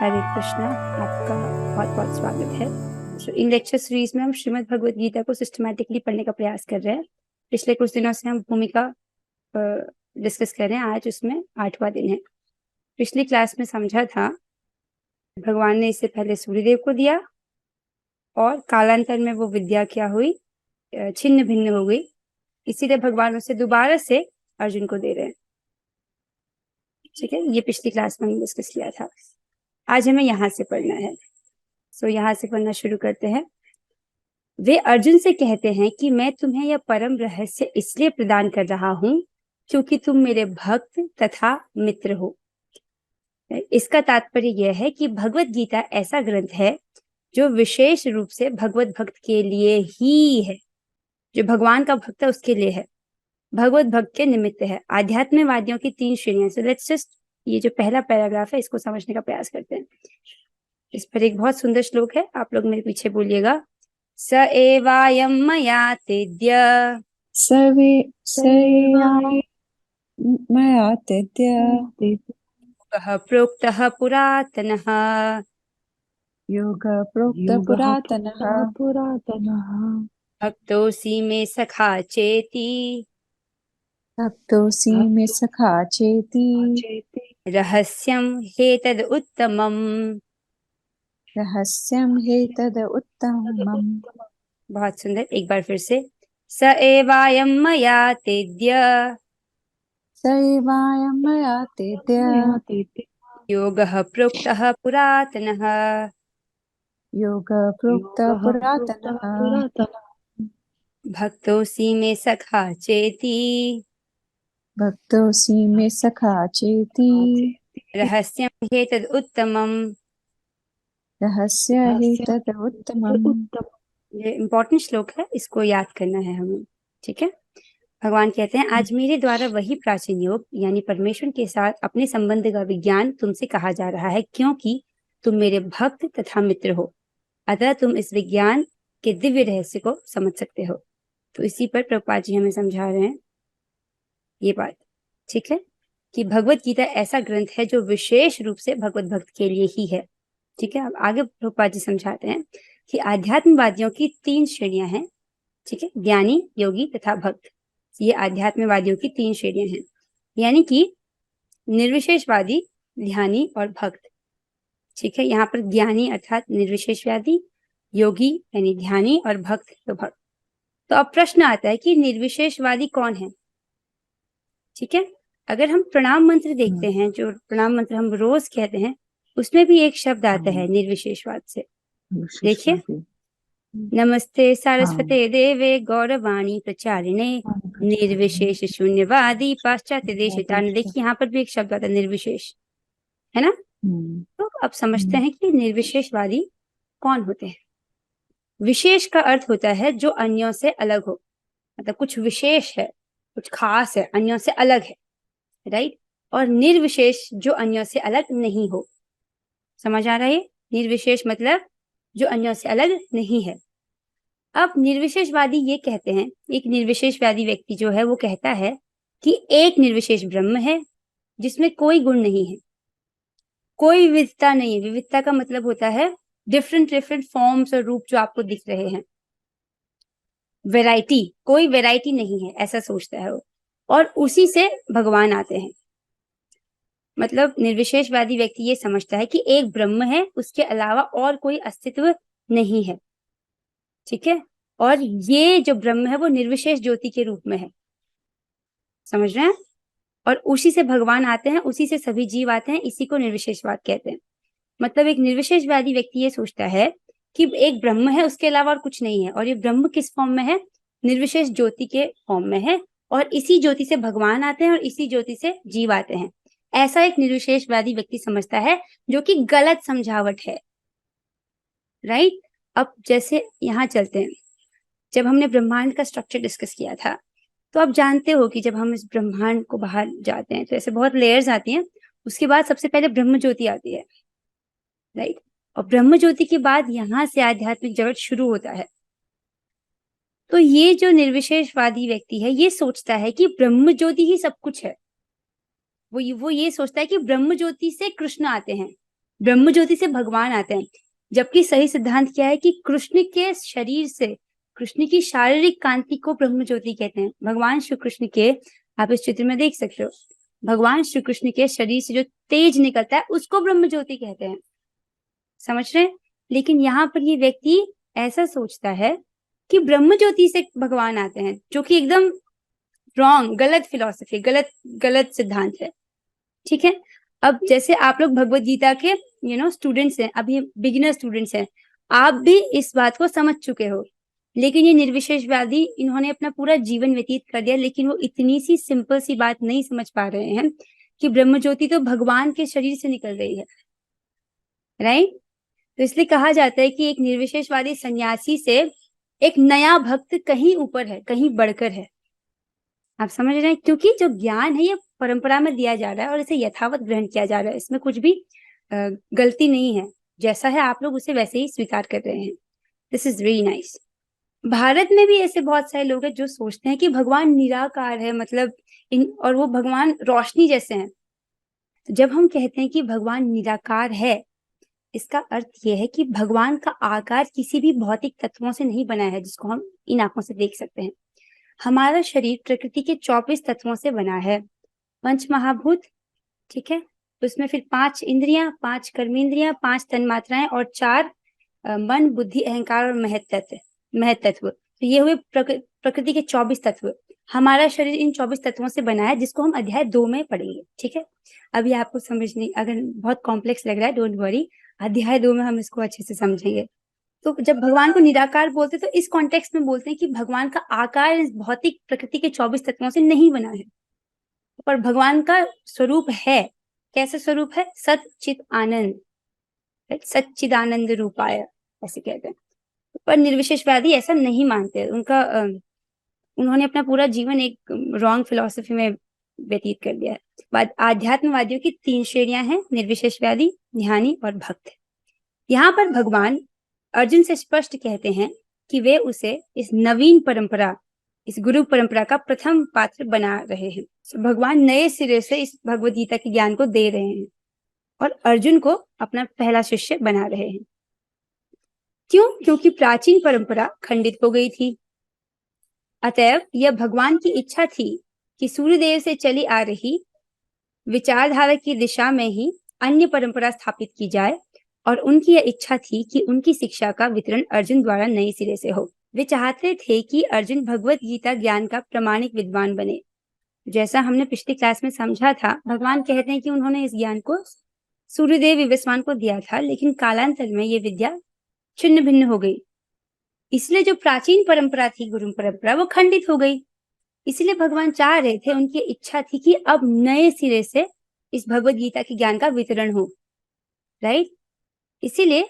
हरे कृष्णा। आपका बहुत बहुत स्वागत है। इन लेक्चर सीरीज में हम श्रीमद् भगवद गीता को सिस्टमैटिकली पढ़ने का प्रयास कर रहे हैं। पिछले कुछ दिनों से हम भूमिका डिस्कस कर रहे हैं। आज उसमें 8वां दिन है। पिछली क्लास में समझा था भगवान ने इससे पहले सूर्यदेव को दिया और कालांतर में वो विद्या क्या हुई, छिन्न भिन्न हो गई। इसीलिए भगवान उसे दोबारा से अर्जुन को दे रहे हैं। ठीक है, ये पिछली क्लास में हमने डिस्कस किया था। आज हमें यहाँ से पढ़ना है। यहाँ से पढ़ना शुरू करते हैं। वे अर्जुन से कहते हैं कि मैं तुम्हें यह परम रहस्य इसलिए प्रदान कर रहा हूं क्योंकि तुम मेरे भक्त तथा मित्र हो। इसका तात्पर्य यह है कि भगवत गीता ऐसा ग्रंथ है जो विशेष रूप से भगवत भक्त के लिए ही है। जो भगवान का भक्त है उसके लिए है, भगवत भक्त के निमित्त है। आध्यात्मवादियों की 3 श्रेणियां। सो लेट्स जस्ट ये जो पहला पैराग्राफ है इसको समझने का प्रयास करते हैं। इस पर एक बहुत सुंदर श्लोक है, आप लोग मेरे पीछे बोलिएगा। स एवायं मया तेद्य सर्वे सर्वाणि मया तेद्य योगः प्रोक्तः पुरातनः योगः प्रोक्तः पुरातनः भक्तोऽसि मे सखा चेति भक्तोऽसि मे सखा चेति रहस्यं ह्येतद् उत्तमम्। रहस्यं ह्येतद् उत्तमम्। बहुत सुंदर, एक बार फिर से। स एवायं मया तेद्य सर्वायं मया तेद्य योगः प्रोक्तः पुरातनः योगः प्रोक्तः पुरातनः भक्तोऽसि मे सखा चेति भक्तोऽसि मे सखा चेति रहस्यं ह्येतद् उत्तमम्। रहस्य ह्येतद् उत्तमम्। ये इम्पोर्टेंट श्लोक है, इसको याद करना है हमें। ठीक है, भगवान कहते हैं आज मेरे द्वारा वही प्राचीन योग यानी परमेश्वर के साथ अपने संबंध का विज्ञान तुमसे कहा जा रहा है क्योंकि तुम मेरे भक्त तथा मित्र हो। अतः तुम इस विज्ञान के दिव्य रहस्य को समझ सकते हो। तो इसी पर प्रभुपाद जी हमें समझा रहे हैं ये बात। ठीक है, कि भगवत गीता ऐसा ग्रंथ है जो विशेष रूप से भगवत भक्त के लिए ही है। ठीक है, अब आगे प्रभुपाद जी समझाते हैं कि आध्यात्मवादियों की 3 श्रेणियां हैं। ठीक है, ज्ञानी, योगी तथा भक्त। ये आध्यात्मवादियों की 3 श्रेणियां हैं, यानी कि निर्विशेषवादी, ध्यानी और भक्त। ठीक है, यहाँ पर ज्ञानी अर्थात निर्विशेषवादी, योगी यानी ध्यानी और भक्त तो भक्त। तो अब प्रश्न आता है कि निर्विशेषवादी कौन है। ठीक है, अगर हम प्रणाम मंत्र देखते हैं, जो प्रणाम मंत्र हम रोज कहते हैं, उसमें भी एक शब्द आता है निर्विशेषवाद से। देखिए, नमस्ते सारस्वते देवे गौरवाणी प्रचारिणे निर्विशेष शून्यवादी पाश्चात्य देश। देखिए यहाँ पर भी एक शब्द आता है निर्विशेष, है ना। तो अब समझते हैं कि निर्विशेषवादी कौन होते हैं। विशेष का अर्थ होता है जो अन्यों से अलग हो, मतलब कुछ विशेष है, कुछ खास है, अन्यों से अलग है, राइट। और निर्विशेष जो अन्यों से अलग नहीं हो। समझ आ रहा है? निर्विशेष मतलब जो अन्यों से अलग नहीं है। अब निर्विशेषवादी ये कहते हैं, एक निर्विशेषवादी व्यक्ति जो है वो कहता है कि एक निर्विशेष ब्रह्म है जिसमें कोई गुण नहीं है, कोई विविधता नहीं है। विविधता का मतलब होता है डिफरेंट डिफरेंट फॉर्म्स और रूप जो आपको दिख रहे हैं। वैरायटी, कोई वैरायटी नहीं है, ऐसा सोचता है वो। और उसी से भगवान आते हैं। मतलब निर्विशेषवादी व्यक्ति ये समझता है कि एक ब्रह्म है, उसके अलावा और कोई अस्तित्व नहीं है। ठीक है, और ये जो ब्रह्म है वो निर्विशेष ज्योति के रूप में है। समझ रहे हैं? और उसी से भगवान आते हैं, उसी से सभी जीव आते हैं। इसी को निर्विशेषवाद कहते हैं। मतलब एक निर्विशेषवादी व्यक्ति ये सोचता है कि एक ब्रह्म है, उसके अलावा और कुछ नहीं है। और ये ब्रह्म किस फॉर्म में है? निर्विशेष ज्योति के फॉर्म में है। और इसी ज्योति से भगवान आते हैं और इसी ज्योति से जीव आते हैं। ऐसा एक निर्विशेषवादी व्यक्ति समझता है, जो कि गलत समझावट है, राइट। अब जैसे यहाँ चलते हैं, जब हमने ब्रह्मांड का स्ट्रक्चर डिस्कस किया था, तो आप जानते हो कि जब हम इस ब्रह्मांड को बाहर जाते हैं तो ऐसे बहुत लेयर्स आती हैं। उसके बाद सबसे पहले ब्रह्म ज्योति आती है, राइट। और ब्रह्म ज्योति के बाद यहाँ से आध्यात्मिक जगत शुरू होता है। तो ये जो निर्विशेषवादी व्यक्ति है ये सोचता है कि ब्रह्म ज्योति ही सब कुछ है। वो ये सोचता है कि ब्रह्म ज्योति से कृष्ण आते हैं, ब्रह्म ज्योति से भगवान आते हैं, जबकि सही सिद्धांत क्या है कि कृष्ण के शरीर से, कृष्ण की शारीरिक कांति को ब्रह्म ज्योति कहते हैं। भगवान श्री कृष्ण के, आप इस चित्र में देख सकते हो, भगवान श्री कृष्ण के शरीर से जो तेज निकलता है उसको ब्रह्म ज्योति कहते हैं। समझ रहे हैं? लेकिन यहाँ पर ये व्यक्ति ऐसा सोचता है कि ब्रह्म ज्योति से भगवान आते हैं, जो कि एकदम रॉन्ग, गलत फिलॉसफी, गलत गलत सिद्धांत है। ठीक है। अब जैसे आप लोग भगवत गीता के स्टूडेंट्स हैं, अभी बिगिनर स्टूडेंट्स हैं, आप भी इस बात को समझ चुके हो। लेकिन ये निर्विशेषवादी, इन्होंने अपना पूरा जीवन व्यतीत कर दिया, लेकिन वो इतनी सी सिंपल सी बात नहीं समझ पा रहे हैं कि ब्रह्म ज्योति तो भगवान के शरीर से निकल रही है। राइट? तो इसलिए कहा जाता है कि एक निर्विशेषवादी सन्यासी से एक नया भक्त कहीं ऊपर है, कहीं बढ़कर है। आप समझ रहे हैं? क्योंकि जो ज्ञान है ये परंपरा में दिया जा रहा है और इसे यथावत ग्रहण किया जा रहा है, इसमें कुछ भी गलती नहीं है। जैसा है आप लोग उसे वैसे ही स्वीकार कर रहे हैं। This is very nice. Bharat में भी ऐसे बहुत सारे लोग हैं जो सोचते हैं कि भगवान निराकार है, मतलब और वो भगवान रोशनी जैसे हैं। जब हम कहते हैं कि भगवान निराकार है, इसका अर्थ यह है कि भगवान का आकार किसी भी भौतिक तत्वों से नहीं बना है जिसको हम इन आंखों से देख सकते हैं। हमारा शरीर प्रकृति के 24 तत्वों से बना है, पंच महाभूत, ठीक है, उसमें फिर 5 इंद्रियां, 5 कर्मेंद्रियां, 5 तन्मात्राएं और 4 मन, बुद्धि, अहंकार और महतत्व। तो ये हुए प्रकृति के 24 तत्व। हमारा शरीर इन 24 तत्वों से बना है, जिसको हम अध्याय 2 में पढ़ेंगे। ठीक है, अभी आपको समझने अगर बहुत कॉम्प्लेक्स लग रहा है, डोंट वरी, अध्याय 2 में हम इसको अच्छे से समझेंगे। तो जब भगवान को निराकार बोलते तो इस कॉन्टेक्स्ट में बोलते हैं कि भगवान का आकार इस भौतिक प्रकृति के 24 तत्वों से नहीं बना है, पर भगवान का स्वरूप है। कैसा स्वरूप है? सच्चित आनंद, सच्चिदानंद रूपाय, ऐसे कहते हैं। पर निर्विशेषवादी ऐसा नहीं मानते। उन्होंने अपना पूरा जीवन एक रॉन्ग फिलॉसफी में व्यतीत कर दिया है। आध्यात्मवादियों की 3 श्रेणियां हैं, निर्विशेषवादी, ध्यानी और भक्त। यहाँ पर भगवान अर्जुन से स्पष्ट कहते हैं कि वे उसे इस नवीन परंपरा, इस गुरु परंपरा का प्रथम पात्र बना रहे हैं। तो भगवान नए सिरे से इस भगवद गीता के ज्ञान को दे रहे हैं और अर्जुन को अपना पहला शिष्य बना रहे हैं। क्यों? क्योंकि प्राचीन परंपरा खंडित हो गई थी। अतएव यह भगवान की इच्छा थी कि सूर्यदेव से चली आ रही विचारधारा की दिशा में ही अन्य परंपरा स्थापित की जाए, और उनकी यह इच्छा थी कि उनकी शिक्षा का वितरण अर्जुन द्वारा नए सिरे से हो। वे चाहते थे कि अर्जुन भगवत गीता ज्ञान का प्रमाणिक विद्वान बने। जैसा हमने पिछली क्लास में समझा था, भगवान कहते हैं कि उन्होंने इस ज्ञान को सूर्यदेव विवस्वान को दिया था, लेकिन कालांतर में ये विद्या छिन्न भिन्न हो गई। इसलिए जो प्राचीन परंपरा थी, गुरु परंपरा, वो खंडित हो गई। इसलिए भगवान चाह रहे थे, उनकी इच्छा थी कि अब नए सिरे से इस भगवत गीता के ज्ञान का वितरण हो। राइट? इसीलिए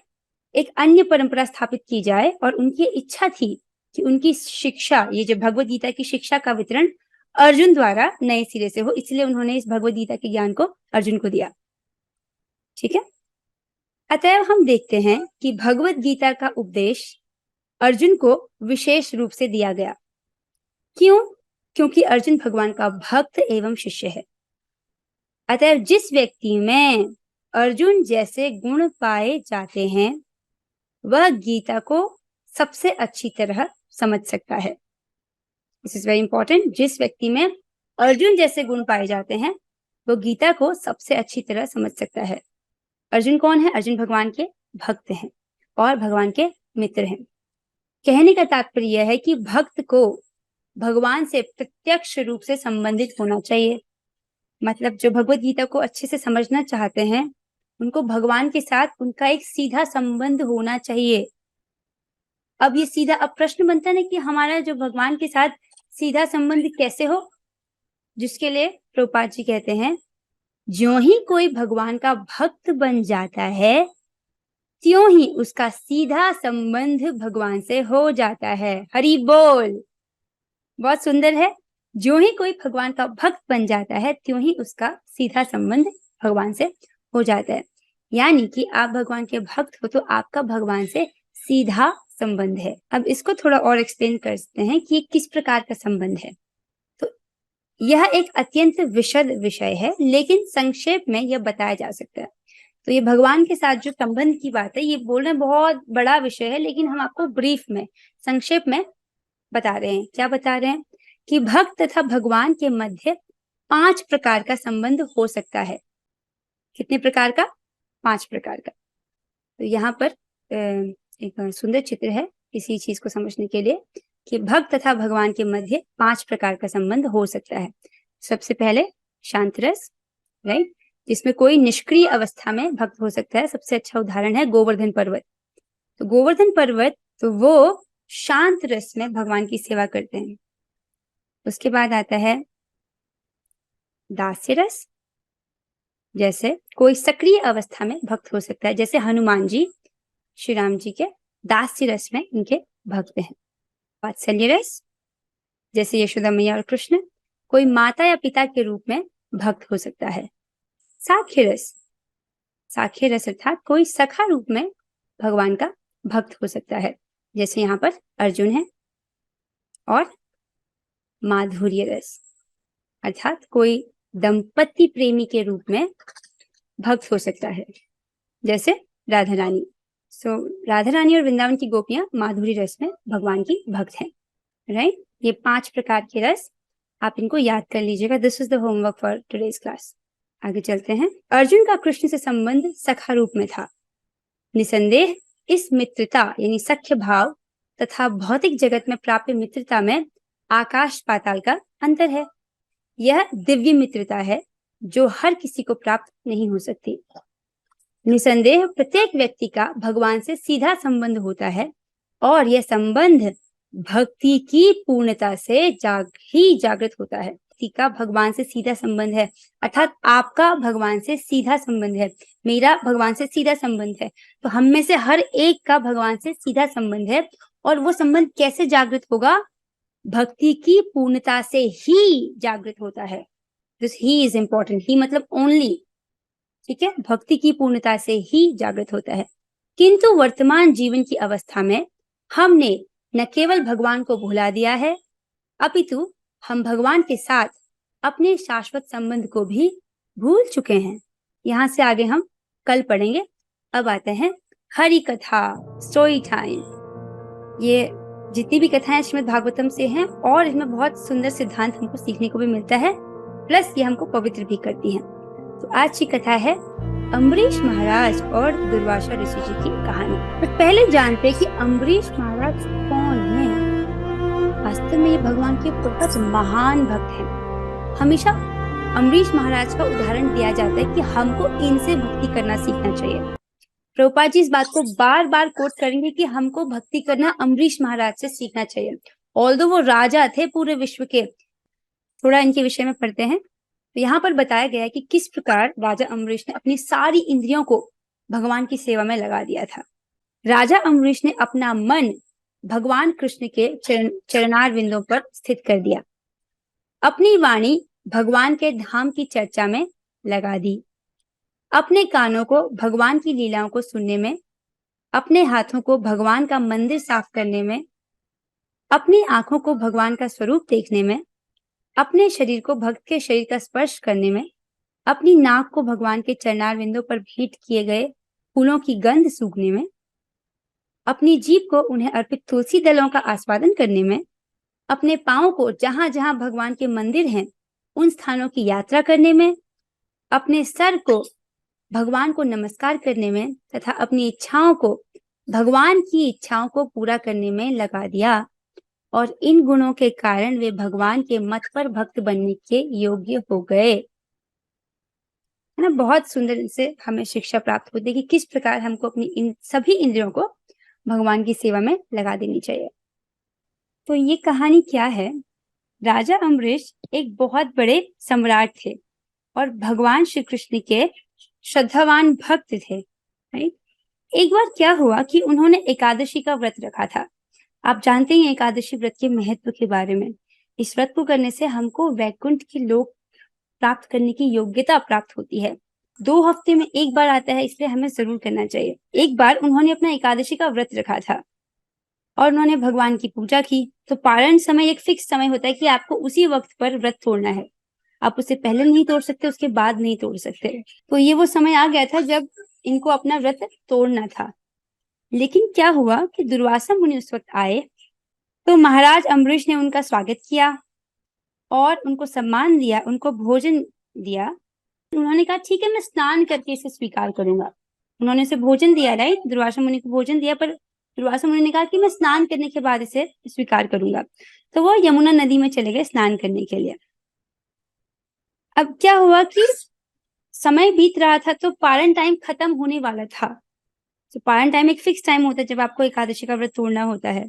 एक अन्य परंपरा स्थापित की जाए, और उनकी इच्छा थी कि उनकी शिक्षा, ये जो भगवत गीता की शिक्षा का वितरण अर्जुन द्वारा नए सिरे से हो। इसलिए उन्होंने इस भगवत गीता के ज्ञान को अर्जुन को दिया। ठीक है। अतएव हम देखते हैं कि भगवत गीता का उपदेश अर्जुन को विशेष रूप से दिया गया। क्यों? क्योंकि अर्जुन भगवान का भक्त एवं शिष्य है। अतएव जिस व्यक्ति में अर्जुन जैसे गुण पाए जाते हैं, वह गीता को सबसे अच्छी तरह समझ सकता है। This is very important. जिस व्यक्ति में अर्जुन जैसे गुण पाए जाते हैं, वो गीता को सबसे अच्छी तरह समझ सकता है। अर्जुन कौन है? अर्जुन भगवान के भक्त हैं और भगवान के मित्र हैं। कहने का तात्पर्य यह है कि भक्त को भगवान से प्रत्यक्ष रूप से संबंधित होना चाहिए। मतलब जो भगवत गीता को अच्छे से समझना चाहते हैं, उनको भगवान के साथ उनका एक सीधा संबंध होना चाहिए। अब ये सीधा, अब प्रश्न बनता है ना कि हमारा जो भगवान के साथ सीधा संबंध कैसे हो, जिसके लिए प्रभुपाद जी कहते हैं, ज्यों ही कोई भगवान का भक्त बन जाता है, त्यों ही उसका सीधा संबंध भगवान से हो जाता है। हरि बोल। बहुत सुंदर है। ज्यों ही कोई भगवान का भक्त बन जाता है, त्यों ही उसका सीधा संबंध भगवान से हो जाता है। यानी कि आप भगवान के भक्त हो तो आपका भगवान से सीधा संबंध है। अब इसको थोड़ा और एक्सप्लेन करते हैं कि किस प्रकार का संबंध है। तो यह एक अत्यंत विशद विषय है, लेकिन संक्षेप में यह बताया जा सकता है। तो ये भगवान के साथ जो संबंध की बात है, ये बोलना बहुत बड़ा विषय है, लेकिन हम आपको ब्रीफ में, संक्षेप में बता रहे हैं। क्या बता रहे हैं? कि भक्त तथा भगवान के मध्य 5 प्रकार का संबंध हो सकता है। कितने प्रकार का? 5 प्रकार का। तो यहाँ पर एक सुंदर चित्र है इसी चीज को समझने के लिए, कि भक्त तथा भगवान के मध्य 5 प्रकार का संबंध हो सकता है। सबसे पहले शांत रस, राइट, जिसमें कोई निष्क्रिय अवस्था में भक्त हो सकता है। सबसे अच्छा उदाहरण है गोवर्धन पर्वत। तो गोवर्धन पर्वत, तो वो शांत रस में भगवान की सेवा करते हैं। उसके बाद आता है दास्य रस, जैसे कोई सक्रिय अवस्था में भक्त हो सकता है, जैसे हनुमान जी श्री राम जी के दास्य रस में इनके भक्त हैं। वात्सल्य रस, जैसे यशोदा मैया और कृष्ण, कोई माता या पिता के रूप में भक्त हो सकता है। साख्य रस, साख्य रस अर्थात कोई सखा रूप में भगवान का भक्त हो सकता है, जैसे यहाँ पर अर्जुन है। और माधुर्य रस, अर्थात कोई दंपति प्रेमी के रूप में भक्त हो सकता है, जैसे राधा रानी। राधा रानी और वृंदावन की गोपियां माधुरी रस में भगवान की भक्त हैं, राइट। ये 5 प्रकार के रस, आप इनको याद कर लीजिएगा। This is the homework for today's class. आगे चलते हैं। अर्जुन का कृष्ण से संबंध सखा रूप में था। निसंदेह इस मित्रता यानी सख्य भाव तथा भौतिक जगत में प्राप्त मित्रता में आकाश पाताल का अंतर है। यह दिव्य मित्रता है जो हर किसी को प्राप्त नहीं हो सकती। निसंदेह प्रत्येक व्यक्ति का भगवान से सीधा संबंध होता है और यह संबंध भक्ति की पूर्णता से जागृत होता है। व्यक्ति का भगवान से सीधा संबंध है, अर्थात आपका भगवान से सीधा संबंध है, मेरा भगवान से सीधा संबंध है। तो हम में से हर एक का भगवान से सीधा संबंध है। और वो संबंध कैसे जागृत होगा? भक्ति की पूर्णता से ही जागृत होता है। दिस ही इज इंपॉर्टेंट। ही मतलब ओनली, ठीक है, भक्ति की पूर्णता से ही जागृत होता है। किंतु वर्तमान जीवन की अवस्था में हमने न केवल भगवान को भुला दिया है, अपितु हम भगवान के साथ अपने शाश्वत संबंध को भी भूल चुके हैं। यहाँ से आगे हम कल पढ़ेंगे। अब आते हैं हरि कथा, स्टोरी टाइम। ये जितनी भी कथाएं श्रीमद् भागवतम से हैं और इसमें बहुत सुंदर सिद्धांत हमको सीखने को भी मिलता है, प्लस ये हमको पवित्र भी करती हैं। तो आज की कथा है अम्बरीश महाराज और दुर्वासा ऋषि जी की कहानी। तो पहले जानते हैं कि अम्बरीश महाराज कौन है। वास्तव में ये भगवान के बहुत महान भक्त हैं। हमेशा अम्बरीश महाराज का उदाहरण दिया जाता है कि हमको इनसे भक्ति करना सीखना चाहिए। प्रभुपाद जी इस बात को बार बार कोट करेंगे कि हमको भक्ति करना अम्बरीश महाराज से सीखना चाहिए। ऑल्दो वो राजा थे पूरे विश्व के। थोड़ा इनके विषय में पढ़ते हैं। तो यहाँ पर बताया गया है कि किस प्रकार राजा अम्बरीश ने अपनी सारी इंद्रियों को भगवान की सेवा में लगा दिया था। राजा अम्बरीश ने अपना मन भगवान कृष्ण के चरणार विंदों पर स्थित कर दिया, अपनी वाणी भगवान के धाम की चर्चा में लगा दी, अपने कानों को भगवान की लीलाओं को सुनने में, अपने हाथों को भगवान का मंदिर साफ करने में, अपनी आंखों को भगवान का स्वरूप देखने में, अपने शरीर को भक्त के शरीर का स्पर्श करने में, अपनी नाक को भगवान के चरणार विंदों पर भेंट किए गए फूलों की गंध सूंघने में, अपनी जीभ को उन्हें अर्पित तुलसी दलों का आस्वादन करने में, अपने पांवों को जहां जहां भगवान के मंदिर हैं उन स्थानों की यात्रा करने में, अपने सर को भगवान को नमस्कार करने में तथा अपनी इच्छाओं को भगवान की इच्छाओं को पूरा करने में लगा दिया। और इन गुणों के कारण वे भगवान के मत पर भक्त बनने के योग्य हो गए। है ना, बहुत सुंदर से हमें शिक्षा प्राप्त होती है कि किस प्रकार हमको अपनी इन सभी इंद्रियों को भगवान की सेवा में लगा देनी चाहिए। तो ये कहानी क्या है? राजा अम्बरीश एक बहुत बड़े सम्राट थे और भगवान श्री कृष्ण के श्रद्धावान भक्त थे, राइट। एक बार क्या हुआ कि उन्होंने एकादशी का व्रत रखा था। आप जानते हैं एकादशी व्रत के महत्व के बारे में। इस व्रत को करने से हमको वैकुंठ की लोक प्राप्त करने की योग्यता प्राप्त होती है। 2 हफ्ते में एक बार आता है, इसलिए हमें जरूर करना चाहिए। एक बार उन्होंने अपना एकादशी का व्रत रखा था और उन्होंने भगवान की पूजा की। तो पारण समय एक फिक्स समय होता है कि आपको उसी वक्त पर व्रत तोड़ना है। आप उससे पहले नहीं तोड़ सकते, उसके बाद नहीं तोड़ सकते। तो ये वो समय आ गया था जब इनको अपना व्रत तोड़ना था। लेकिन क्या हुआ कि दुर्वासा मुनि उस वक्त आए तो महाराज अम्बरीश ने उनका स्वागत किया और उनको सम्मान दिया, उनको भोजन दिया। उन्होंने कहा ठीक है, मैं स्नान करके इसे स्वीकार करूंगा। उन्होंने इसे भोजन दिया, राइट, दुर्वासा मुनि को भोजन दिया, पर दुर्वासा मुनि ने कहा कि मैं स्नान करने के बाद इसे स्वीकार करूंगा। तो वो यमुना नदी में चले गए स्नान करने के लिए। अब क्या हुआ कि समय बीत रहा था तो पारण टाइम खत्म होने वाला था। तो पारण टाइम एक फिक्स टाइम होता है जब आपको एकादशी का व्रत तोड़ना होता है।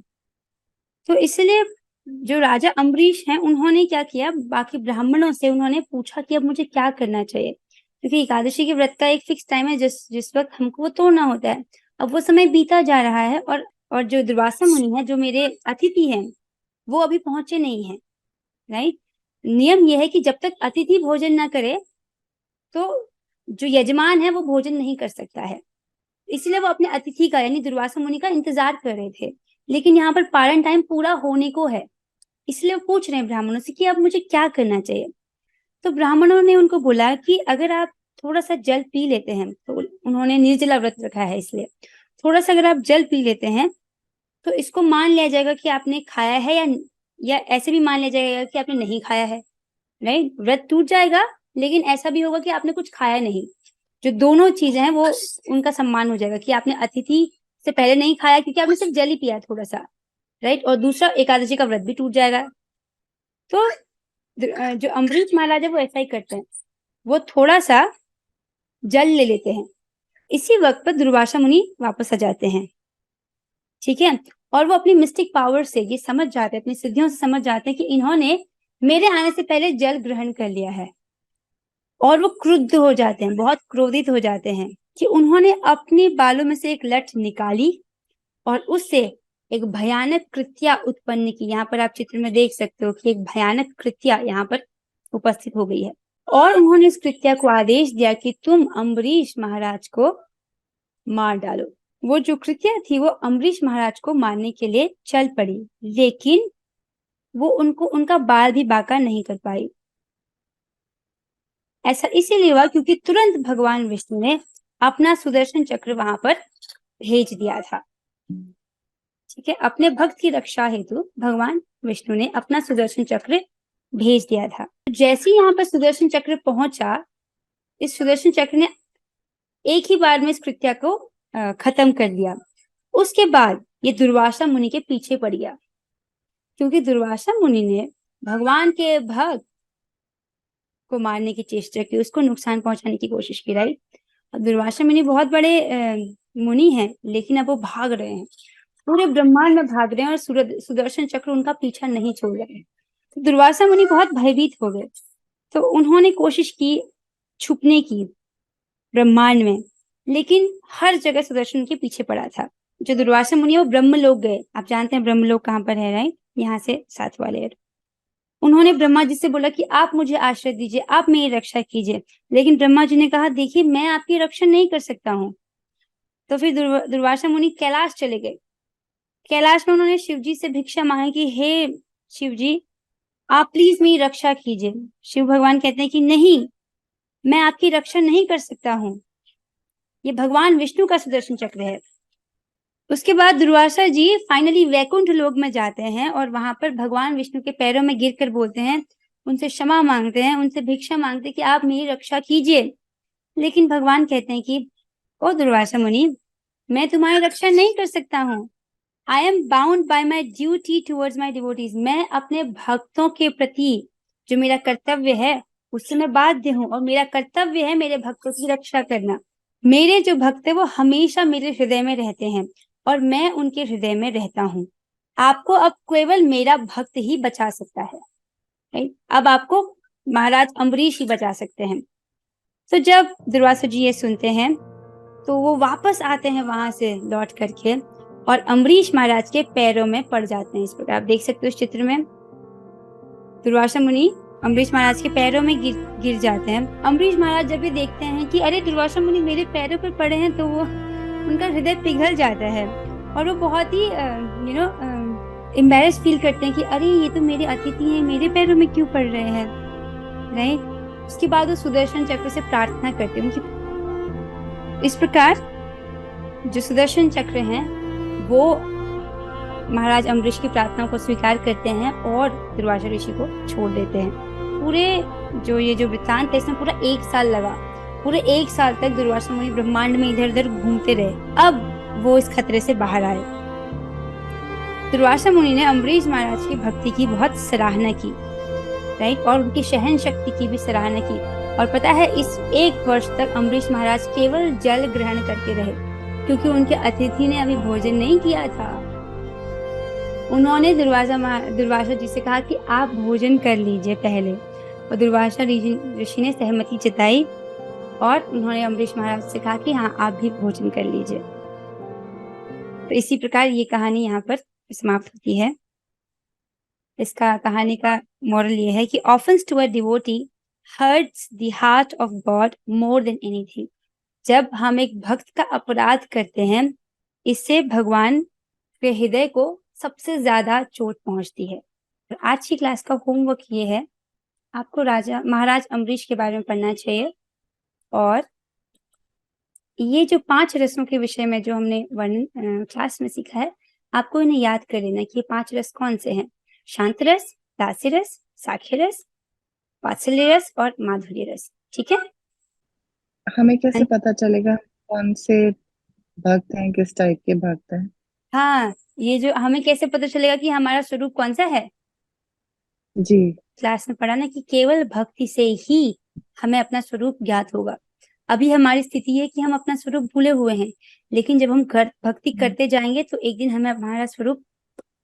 तो इसलिए जो राजा अम्बरीश हैं उन्होंने क्या किया, बाकी ब्राह्मणों से उन्होंने पूछा कि अब मुझे क्या करना चाहिए, क्योंकि एकादशी के व्रत का एक फिक्स टाइम है जिस वक्त हमको वो तोड़ना होता है। अब वो समय बीता जा रहा है और जो दुर्वासा मुनि है, जो मेरे अतिथि हैं, वो अभी पहुंचे नहीं है, राइट। नियम यह है कि जब तक अतिथि भोजन ना करे तो जो यजमान है वो भोजन नहीं कर सकता है। इसलिए वो अपने अतिथि का यानी दुर्वासा मुनि का इंतजार कर रहे थे। लेकिन यहाँ पर पारण टाइम पूरा होने को है, इसलिए वो पूछ रहे हैं ब्राह्मणों से कि अब मुझे क्या करना चाहिए। तो ब्राह्मणों ने उनको बोला कि अगर आप थोड़ा सा जल पी लेते हैं, तो उन्होंने निर्जला व्रत रखा है इसलिए थोड़ा सा अगर आप जल पी लेते हैं तो इसको मान लिया जाएगा कि आपने खाया है, या ऐसे भी मान लिया जाएगा कि आपने नहीं खाया है, राइट। व्रत टूट जाएगा लेकिन ऐसा भी होगा कि आपने कुछ खाया नहीं। जो दोनों चीजें हैं वो उनका सम्मान हो जाएगा कि आपने अतिथि से पहले नहीं खाया क्योंकि आपने सिर्फ जल ही पिया थोड़ा सा, राइट। और दूसरा, एकादशी का व्रत भी टूट जाएगा। तो जो अम्बरीश महाराज है वो ऐसा ही करते हैं, वो थोड़ा सा जल ले लेते हैं। इसी वक्त पर दुर्वासा मुनि वापस आ जाते हैं, ठीक है। और वो अपनी मिस्टिक पावर से ये समझ जाते हैं, अपनी सिद्धियों से समझ जाते हैं कि इन्होंने मेरे आने से पहले जल ग्रहण कर लिया है। और वो क्रुद्ध हो जाते हैं, बहुत क्रोधित हो जाते हैं कि उन्होंने अपने बालों में से एक लठ निकाली और उससे एक भयानक कृत्या उत्पन्न की। यहाँ पर आप चित्र में देख सकते हो कि एक भयानक कृत्या यहाँ पर उपस्थित हो गई है। और उन्होंने इस कृत्या को आदेश दिया कि तुम अम्बरीश महाराज को मार डालो। वो जो कृत्या थी वो अम्बरीश महाराज को मारने के लिए चल पड़ी, लेकिन वो उनको उनका बाल भी बांका नहीं कर पाई। ऐसा इसीलिए हुआ क्योंकि तुरंत भगवान विष्णु ने अपना सुदर्शन चक्र वहां पर भेज दिया था, ठीक है। अपने भक्त की रक्षा हेतु भगवान विष्णु ने अपना सुदर्शन चक्र भेज दिया था। जैसे ही यहाँ पर सुदर्शन चक्र पहुंचा, इस सुदर्शन चक्र ने एक ही बार में इस कृत्या को खत्म कर दिया। उसके बाद ये दुर्वासा मुनि के पीछे पड़ गया, क्योंकि दुर्वासा मुनि ने भगवान के भक्त को मारने की चेष्टा की, उसको नुकसान पहुंचाने की कोशिश की, राइट। अब दुर्वासा मुनि बहुत बड़े मुनि हैं, लेकिन अब वो भाग रहे हैं, पूरे ब्रह्मांड में भाग रहे हैं और सुदर्शन चक्र उनका पीछा नहीं छोड़ रहे हैं। तो दुर्वासा मुनि बहुत भयभीत हो गए। तो उन्होंने कोशिश की छुपने की ब्रह्मांड में, लेकिन हर जगह सुदर्शन के पीछे पड़ा था। जो दुर्वासा मुनि है वो ब्रह्मलोक गए। आप जानते हैं ब्रह्मलोक कहाँ पर है, राइट, यहाँ से 7वां लेयर। उन्होंने ब्रह्मा जी से बोला कि आप मुझे आश्रय दीजिए, आप मेरी रक्षा कीजिए। लेकिन ब्रह्मा जी ने कहा देखिए मैं आपकी रक्षा नहीं कर सकता हूँ। तो फिर दुर्वासा मुनि कैलाश चले गए। कैलाश में उन्होंने शिव जी से भिक्षा मांगी कि हे शिव जी, आप प्लीज मेरी रक्षा कीजिए। शिव भगवान कहते हैं कि नहीं, मैं आपकी रक्षा नहीं कर सकता हूँ, ये भगवान विष्णु का सुदर्शन चक्र है। उसके बाद दुर्वासा जी फाइनली वैकुंठ लोक में जाते हैं और वहां पर भगवान विष्णु के पैरों में गिरकर बोलते हैं, उनसे क्षमा मांगते हैं, उनसे भिक्षा मांगते हैं कि आप मेरी रक्षा कीजिए। लेकिन भगवान कहते हैं कि ओ दुर्वासा मुनि, मैं तुम्हारी रक्षा नहीं कर सकता हूँ। I am bound by my duty towards my devotees. मैं अपने भक्तों के प्रति जो मेरा कर्तव्य है उससे मैं बाध्य हूँ, और मेरा कर्तव्य है मेरे भक्तों की रक्षा करना। मेरे जो भक्त है वो हमेशा मेरे हृदय में रहते हैं और मैं उनके हृदय में रहता हूँ। आपको अब केवल मेरा भक्त ही बचा सकता है, राइट। अब आपको महाराज अम्बरीश ही बचा सकते हैं। तो जब दुर्वासा जी ये सुनते हैं तो वो वापस आते हैं वहां से लौट करके और अम्बरीश महाराज के पैरों में पड़ जाते हैं। इस प्रकार आप देख सकते हो इस चित्र में दुर्वासा मुनि अम्बरीश महाराज के पैरों में गिर जाते हैं। अम्बरीश महाराज जब भी देखते हैं कि अरे दुर्वासा मुनि मेरे पैरों पर पड़े हैं, तो वो उनका हृदय पिघल जाता है और वो बहुत ही एम्बैरेस फील करते हैं कि अरे ये तो मेरे अतिथि हैं, मेरे पैरों में क्यों पड़ रहे हैं, राइट। उसके बाद वो सुदर्शन चक्र से प्रार्थना करते हैं इस प्रकार जो सुदर्शन चक्र हैं वो महाराज अम्बरीश की प्रार्थना को स्वीकार करते हैं और दुर्वासा ऋषि को छोड़ देते हैं। पूरे जो वृत्तांत है इसमें पूरा 1 साल लगा। पूरे 1 साल तक दुर्वासा मुनि ब्रह्मांड में इधर उधर घूमते रहे। अब वो इस खतरे से बाहर आए। दुर्वासा मुनि ने अम्बरीश महाराज की भक्ति की बहुत सराहना की, राइट, और उनकी सहन शक्ति की भी सराहना की। और पता है इस 1 वर्ष तक अम्बरीश महाराज केवल जल ग्रहण करके रहे, क्योंकि उनके अतिथि ने अभी भोजन नहीं किया था। उन्होंने दुर्वासा जी से कहा कि आप भोजन कर लीजिए पहले, और दुर्वासा ऋषि ने सहमति जताई और उन्होंने अम्बरीश महाराज से कहा कि हाँ आप भी भोजन कर लीजिए। तो इसी प्रकार ये कहानी यहाँ पर समाप्त होती है। इसका कहानी का मोरल ये है कि offence to a devotee hurts the heart of God more than anything. जब हम एक भक्त का अपराध करते हैं, इससे भगवान के हृदय को सबसे ज्यादा चोट पहुंचती है। और आज की क्लास का होमवर्क ये है, आपको राजा महाराज अम्बरीश के बारे में पढ़ना चाहिए, और ये जो 5 रसों के विषय में जो हमने वर्णन क्लास में सीखा है, आपको इन्हें याद कर लेना कि ये 5 रस कौन से हैं। शांत रस, दास्य रस, साख्य रस, वात्सल्य रस और माधुर्य रस। ठीक है। हमें कैसे पता चलेगा कौन से भक्त हैं, किस टाइप के भक्त हैं? हाँ, ये जो हमें कैसे पता चलेगा कि हमारा स्वरूप कौन सा है, जी क्लास में पढ़ा ना कि केवल भक्ति से ही हमें अपना स्वरूप ज्ञात होगा। अभी हमारी स्थिति है कि हम अपना स्वरूप भूले हुए हैं, लेकिन जब हम भक्ति करते जाएंगे तो एक दिन हमें हमारा स्वरूप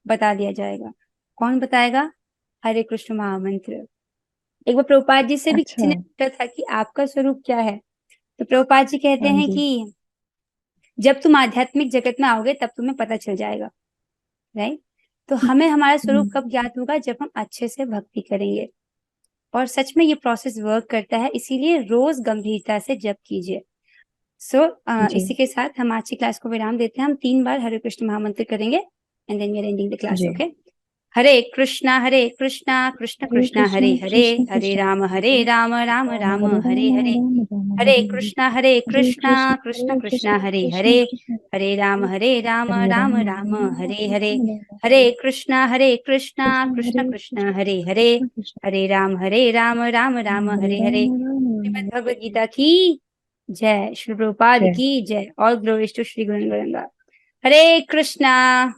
बता दिया जाएगा। कौन बताएगा? हरे कृष्ण महामंत्र। एक बार प्रभुपाद जी से भी किसी अच्छा। ने पूछा था कि आपका स्वरूप क्या है, तो प्रभुपाद जी कहते हाँ हैं जी। कि जब तुम आध्यात्मिक जगत में आओगे तब तुम्हें पता चल जाएगा, राइट। तो हमें हमारा स्वरूप कब ज्ञात होगा? जब हम अच्छे से भक्ति करेंगे। और सच में ये प्रोसेस वर्क करता है, इसीलिए रोज गंभीरता से जप कीजिए। जी इसी के साथ हम आज की क्लास को विराम देते हैं। हम 3 बार हरे कृष्ण महामंत्र करेंगे and then we are ending the class. जी। ओके। हरे कृष्णा कृष्ण हरे कृष्ण हरे कृष्ण हरे, कृष्ण हरे कृष्ण राम हरे राम राम राम राम हरे हरे राम हरे, राम राम हरे हरे हरे। कृष्ण हरे कृष्ण कृष्ण हरे कृष्ण हरे, कृष्ण हरे राम राम हरे राम राम राम राम हरे राम हरे, राम हरे हरे। कृष्ण कृष्ण कृष्ण हरे कृष्ण कृष्ण हरे हरे, कृष्ण कृष्ण हरे राम राम राम हरे हरे राम हरे। राम श्रीमद् राम भगवद हरे। गीता की जय। श्री प्रभुपाद जय। की जय। All glories to Shri Guru Ganga. Hare Krishna.